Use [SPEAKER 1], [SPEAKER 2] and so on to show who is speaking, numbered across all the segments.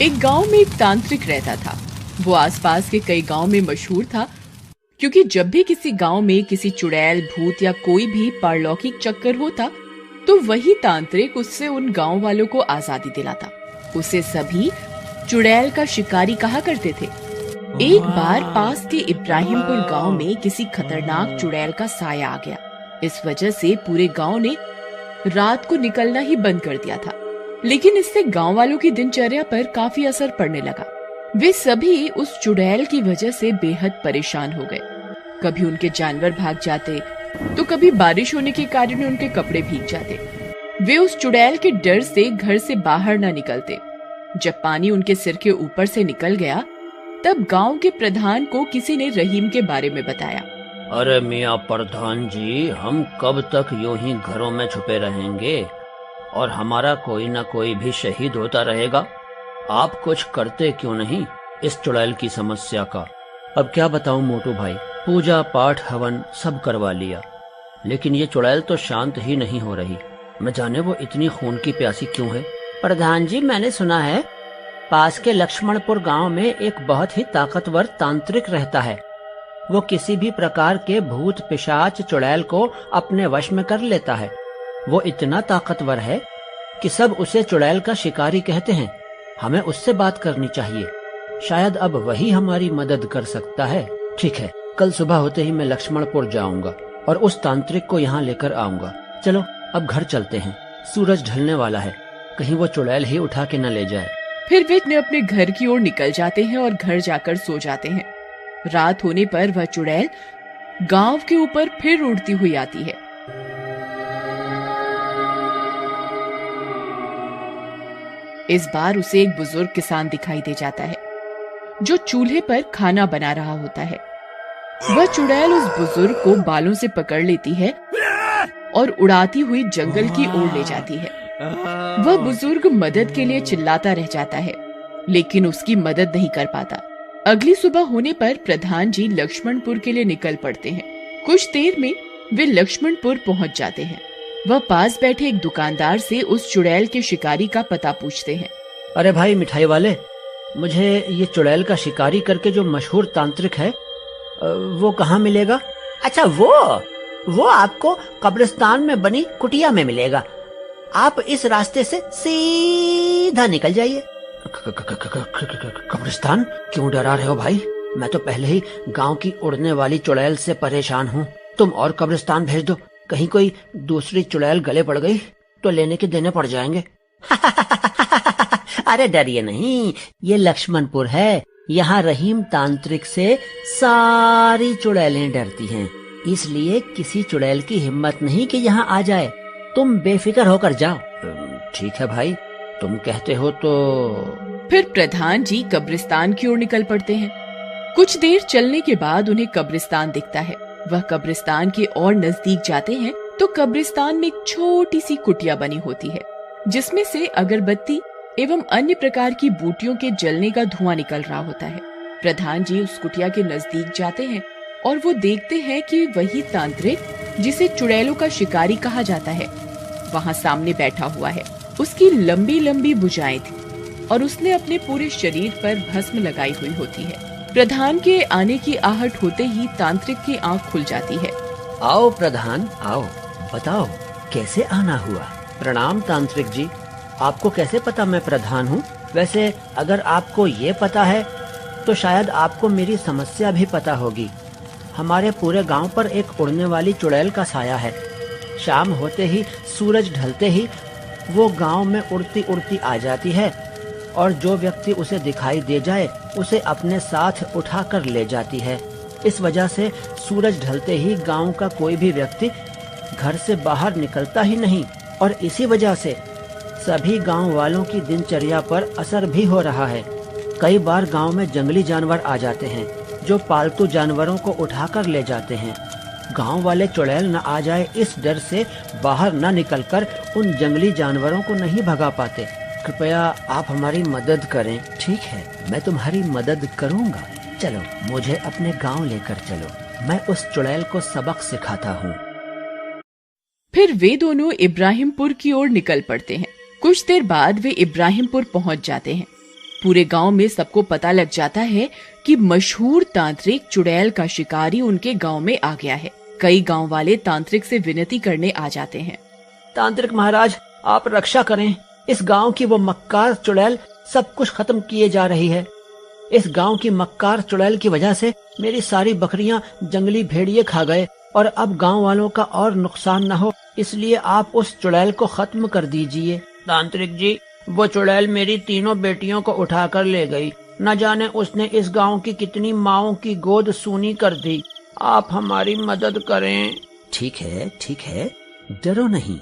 [SPEAKER 1] एक गांव में एक तांत्रिक रहता था। वो आसपास के कई गांव में मशहूर था, क्योंकि जब भी किसी गांव में किसी चुड़ैल, भूत या कोई भी पारलौकिक चक्कर होता, तो वही तांत्रिक उससे उन गांव वालों को आजादी दिलाता। उसे सभी चुड़ैल का शिकारी कहा करते थे। एक बार पास के इब्राहिमपुर गांव में किसी खतरनाक चुड़ैल का साया आ गया। इस वजह से पूरे गांव ने रात को निकलना ही बंद कर दिया था। लेकिन इससे गांव वालों की दिनचर्या पर काफी असर पड़ने लगा। वे सभी उस चुड़ैल की वजह से बेहद परेशान हो गए। कभी उनके जानवर भाग जाते, तो कभी बारिश होने के कारण उनके कपड़े भीग जाते। वे उस चुड़ैल के डर से घर से बाहर न निकलते। जब पानी उनके सिर के ऊपर से निकल गया, तब गांव के प्रधान को किसी ने रहीम के बारे में बताया।
[SPEAKER 2] अरे मियाँ प्रधान जी, हम कब तक यूं ही घरों में छुपे रहेंगे और हमारा कोई न कोई भी शहीद होता रहेगा। आप कुछ करते क्यों नहीं इस चुड़ैल की समस्या का। अब क्या बताऊं मोटू भाई, पूजा पाठ हवन सब करवा लिया, लेकिन ये चुड़ैल तो शांत ही नहीं हो रही। न जाने वो इतनी खून की प्यासी क्यों है। प्रधान जी, मैंने सुना है पास के लक्ष्मणपुर गांव में एक बहुत ही ताकतवर तांत्रिक रहता है। वो किसी भी प्रकार के भूत पिशाच चुड़ैल को अपने वश में कर लेता है। वो इतना ताकतवर है कि सब उसे चुड़ैल का शिकारी कहते हैं। हमें उससे बात करनी चाहिए, शायद अब वही हमारी मदद कर सकता है। ठीक है, कल सुबह होते ही मैं लक्ष्मणपुर जाऊंगा और उस तांत्रिक को यहाँ लेकर आऊंगा। चलो अब घर चलते हैं, सूरज ढलने वाला है, कहीं वो चुड़ैल ही उठा के न ले जाए।
[SPEAKER 1] फिर वे अपने घर की ओर निकल जाते हैं और घर जाकर सो जाते हैं। रात होने पर वह चुड़ैल गांव के ऊपर फिर उड़ती हुई आती है। इस बार उसे एक बुजुर्ग किसान दिखाई दे जाता है, जो चूल्हे पर खाना बना रहा होता है। वह चुड़ैल उस बुजुर्ग को बालों से पकड़ लेती है और उड़ाती हुई जंगल की ओर ले जाती है। वह बुजुर्ग मदद के लिए चिल्लाता रह जाता है, लेकिन उसकी मदद नहीं कर पाता। अगली सुबह होने पर प्रधान जी लक्ष्मणपुर के लिए निकल पड़ते हैं। कुछ देर में वे लक्ष्मणपुर पहुंच जाते हैं। वह पास बैठे एक दुकानदार से उस चुड़ैल के शिकारी का पता पूछते हैं।
[SPEAKER 2] अरे भाई मिठाई वाले, मुझे ये चुड़ैल का शिकारी करके जो मशहूर तांत्रिक है, वो कहाँ मिलेगा? अच्छा, वो आपको कब्रिस्तान में बनी कुटिया में मिलेगा। आप इस रास्ते से सीधा निकल जाइए। कब्रिस्तान? क्यों डरा रहे हो भाई? मैं तो पहले ही गांव की उड़ने वाली चुड़ैल से परेशान हूँ। तुम और कब्रिस्तान भेज दो, कहीं कोई दूसरी चुड़ैल गले पड़ गई तो लेने के देने पड़ जाएंगे। अरे डरिए नहीं, ये लक्ष्मणपुर है। यहाँ रहीम तांत्रिक से सारी चुड़ैलें डरती हैं, इसलिए किसी चुड़ैल की हिम्मत नहीं कि यहाँ आ जाए। तुम बेफिक्र होकर जाओ। ठीक है भाई, तुम कहते हो तो।
[SPEAKER 1] फिर प्रधान जी कब्रिस्तान की ओर निकल पड़ते हैं। कुछ देर चलने के बाद उन्हें कब्रिस्तान दिखता है। वह कब्रिस्तान के और नजदीक जाते हैं तो कब्रिस्तान में एक छोटी सी कुटिया बनी होती है, जिसमें से अगरबत्ती एवं अन्य प्रकार की बूटियों के जलने का धुआं निकल रहा होता है। प्रधान जी उस कुटिया के नजदीक जाते हैं और वो देखते हैं कि वही तांत्रिक, जिसे चुड़ैलों का शिकारी कहा जाता है, वहाँ सामने बैठा हुआ है। उसकी लंबी लंबी भुजाएं थी और उसने अपने पूरे शरीर पर भस्म लगाई हुई होती है। प्रधान के आने की आहट होते ही तांत्रिक की आंख खुल जाती है।
[SPEAKER 2] आओ प्रधान, आओ, बताओ कैसे आना हुआ। प्रणाम तांत्रिक जी, आपको कैसे पता मैं प्रधान हूँ? वैसे अगर आपको ये पता है तो शायद आपको मेरी समस्या भी पता होगी। हमारे पूरे गांव पर एक उड़ने वाली चुड़ैल का साया है। शाम होते ही, सूरज ढलते ही वो गांव में उड़ती उड़ती आ जाती है और जो व्यक्ति उसे दिखाई दे जाए उसे अपने साथ उठा कर ले जाती है। इस वजह से सूरज ढलते ही गांव का कोई भी व्यक्ति घर से बाहर निकलता ही नहीं और इसी वजह से सभी गांव वालों की दिनचर्या पर असर भी हो रहा है। कई बार गांव में जंगली जानवर आ जाते हैं जो पालतू जानवरों को उठाकर ले जाते हैं। गांव वाले चुड़ैल न आ जाए इस डर से बाहर न निकलकर उन जंगली जानवरों को नहीं भगा पाते। कृपया आप हमारी मदद करें। ठीक है, मैं तुम्हारी मदद करूंगा। चलो मुझे अपने गांव लेकर चलो, मैं उस चुड़ैल को सबक सिखाता हूँ।
[SPEAKER 1] फिर वे दोनों इब्राहिमपुर की ओर निकल पड़ते हैं। कुछ देर बाद वे इब्राहिमपुर पहुंच जाते हैं। पूरे गांव में सबको पता लग जाता है कि मशहूर तांत्रिक चुड़ैल का शिकारी उनके गांव में आ गया है। कई गांव वाले तांत्रिक से विनती करने आ जाते हैं।
[SPEAKER 2] तांत्रिक महाराज, आप रक्षा करें। इस गांव की वो मक्कार चुड़ैल सब कुछ खत्म किए जा रही है। इस गांव की मक्कार चुड़ैल की वजह से मेरी सारी बकरियां जंगली भेड़िए खा गए और अब गांव वालों का और नुकसान न हो, इसलिए आप उस चुड़ैल को खत्म कर दीजिए। तांत्रिक जी, वो चुड़ैल मेरी तीनों बेटियों को उठाकर ले गई। न जाने उसने इस गांव की कितनी माओं की गोद सूनी कर दी। आप हमारी मदद करें। ठीक है, डरो नहीं,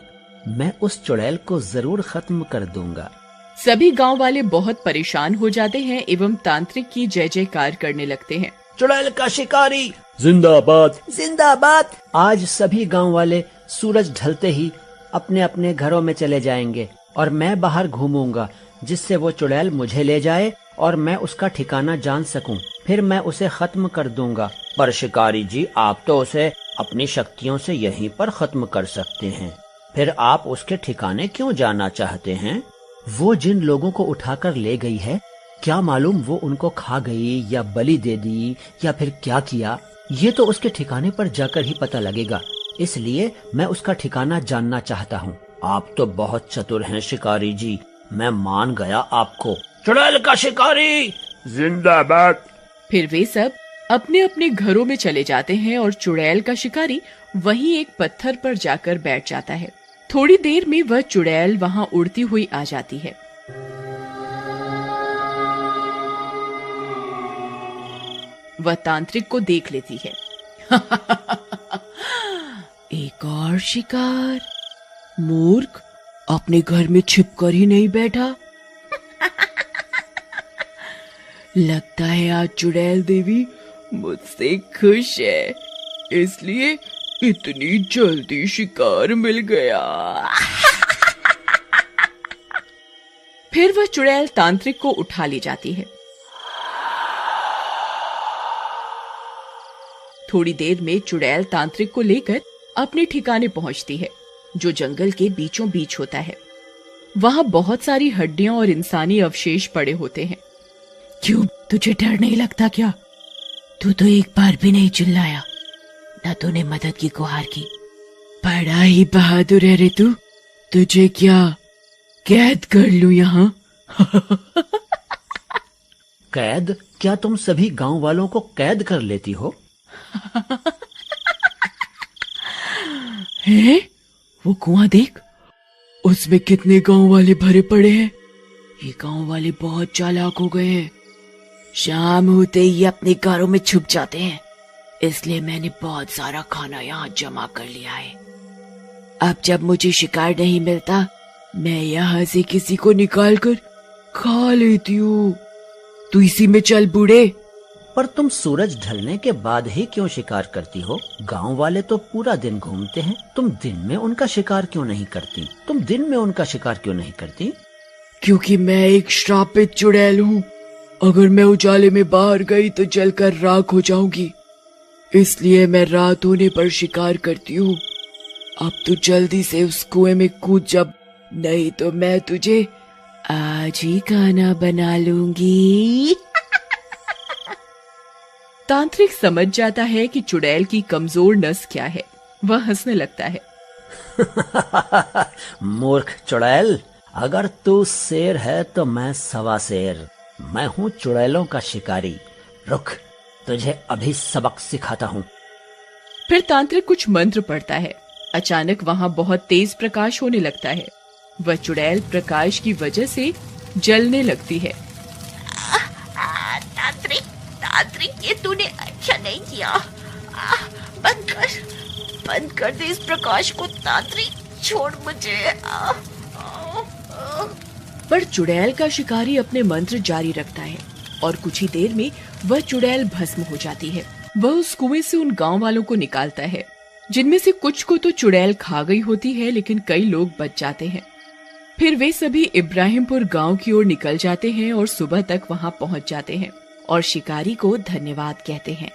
[SPEAKER 2] मैं उस चुड़ैल को जरूर खत्म कर दूंगा।
[SPEAKER 1] सभी गांव वाले बहुत परेशान हो जाते हैं एवं तांत्रिक की जय जयकार करने लगते हैं।
[SPEAKER 2] चुड़ैल का शिकारी जिंदाबाद, जिंदाबाद। आज सभी गांव वाले सूरज ढलते ही अपने अपने घरों में चले जाएंगे और मैं बाहर घूमूंगा, जिससे वो चुड़ैल मुझे ले जाए और मैं उसका ठिकाना जान सकूं। फिर मैं उसे खत्म कर दूंगा। पर शिकारी जी, आप तो उसे अपनी शक्तियों से यहीं पर खत्म कर सकते हैं। फिर आप उसके ठिकाने क्यों जाना चाहते हैं? वो जिन लोगों को उठाकर ले गई है, क्या मालूम वो उनको खा गई या बलि दे दी या फिर क्या किया, ये तो उसके ठिकाने पर जाकर ही पता लगेगा। इसलिए मैं उसका ठिकाना जानना चाहता हूँ। आप तो बहुत चतुर हैं शिकारी जी, मैं मान गया आपको। चुड़ैल का शिकारी जिंदाबाद।
[SPEAKER 1] फिर वे सब अपने अपने घरों में चले जाते हैं और चुड़ैल का शिकारी वहीं एक पत्थर पर जाकर बैठ जाता है। थोड़ी देर में वह चुड़ैल वहां उड़ती हुई आ जाती है। वह तांत्रिक को देख लेती है। एक और शिकार, मूर्ख, अपने घर में छिपकर ही नहीं बैठा। लगता है आज चुड़ैल देवी मुझसे खुश है, इसलिए इतनी जल्दी शिकार मिल गया। फिर वह चुड़ैल तांत्रिक को उठा ले जाती है। थोड़ी देर में चुड़ैल तांत्रिक को लेकर अपने ठिकाने पहुंचती है, जो जंगल के बीचों बीच होता है। वहां बहुत सारी हड्डियां और इंसानी अवशेष पड़े होते हैं। क्यों, तुझे डर नहीं लगता क्या? तू तो एक बार भी नहीं चिल्लाया, न तूने मदद की गुहार की। बड़ा ही बहादुर है रे तू। तुझे क्या कैद कर लूं यहाँ?
[SPEAKER 2] कैद? क्या तुम सभी गांव वालों को कैद कर लेती हो?
[SPEAKER 1] है? वो कुआं देख, उसमें कितने गांव वाले भरे पड़े हैं। ये गांव वाले बहुत चालाक हो गए हैं। शाम होते ही अपने घरों में छुप जाते हैं, इसलिए मैंने बहुत सारा खाना यहाँ जमा कर लिया है। अब जब मुझे शिकार नहीं मिलता, मैं यहाँ से किसी को निकाल कर खा लेती हूँ। तू इसी में चल बूढ़े।
[SPEAKER 2] पर तुम सूरज ढलने के बाद ही क्यों शिकार करती हो? गांव वाले तो पूरा दिन घूमते हैं, तुम दिन में उनका शिकार क्यों नहीं करती?
[SPEAKER 1] क्योंकि मैं एक श्रापित चुड़ैल हूँ। अगर मैं उजाले में बाहर गई तो जलकर राख हो जाऊंगी, इसलिए मैं रात होने पर शिकार करती हूँ। अब तू जल्दी से उस कुएं में कूद जा, नहीं तो मैं तुझे आज ही खाना बना लूंगी। तांत्रिक समझ जाता है कि चुड़ैल की कमजोर नस क्या है। वह हंसने लगता है।
[SPEAKER 2] मूर्ख चुड़ैल, अगर तू शेर है तो मैं सवा शेर। मैं हूँ चुड़ैलों का शिकारी। रुक, तुझे अभी सबक सिखाता हूँ।
[SPEAKER 1] फिर तांत्रिक कुछ मंत्र पढ़ता है। अचानक वहाँ बहुत तेज प्रकाश होने लगता है। वह चुड़ैल प्रकाश की वजह से जलने लगती है।
[SPEAKER 3] तांत्रिक, ये तूने अच्छा नहीं किया। बंद कर दे इस प्रकाश को तांत्रिक, छोड़ मुझे।
[SPEAKER 1] पर चुड़ैल का शिकारी अपने मंत्र जारी रखता है और कुछ ही देर में वह चुड़ैल भस्म हो जाती है। वह उस कुएं से उन गांव वालों को निकालता है, जिनमें से कुछ को तो चुड़ैल खा गई होती है, लेकिन कई लोग बच जाते हैं। फिर वे सभी इब्राहिमपुर गांव की ओर निकल जाते हैं और सुबह तक वहां पहुंच जाते हैं और शिकारी को धन्यवाद कहते हैं।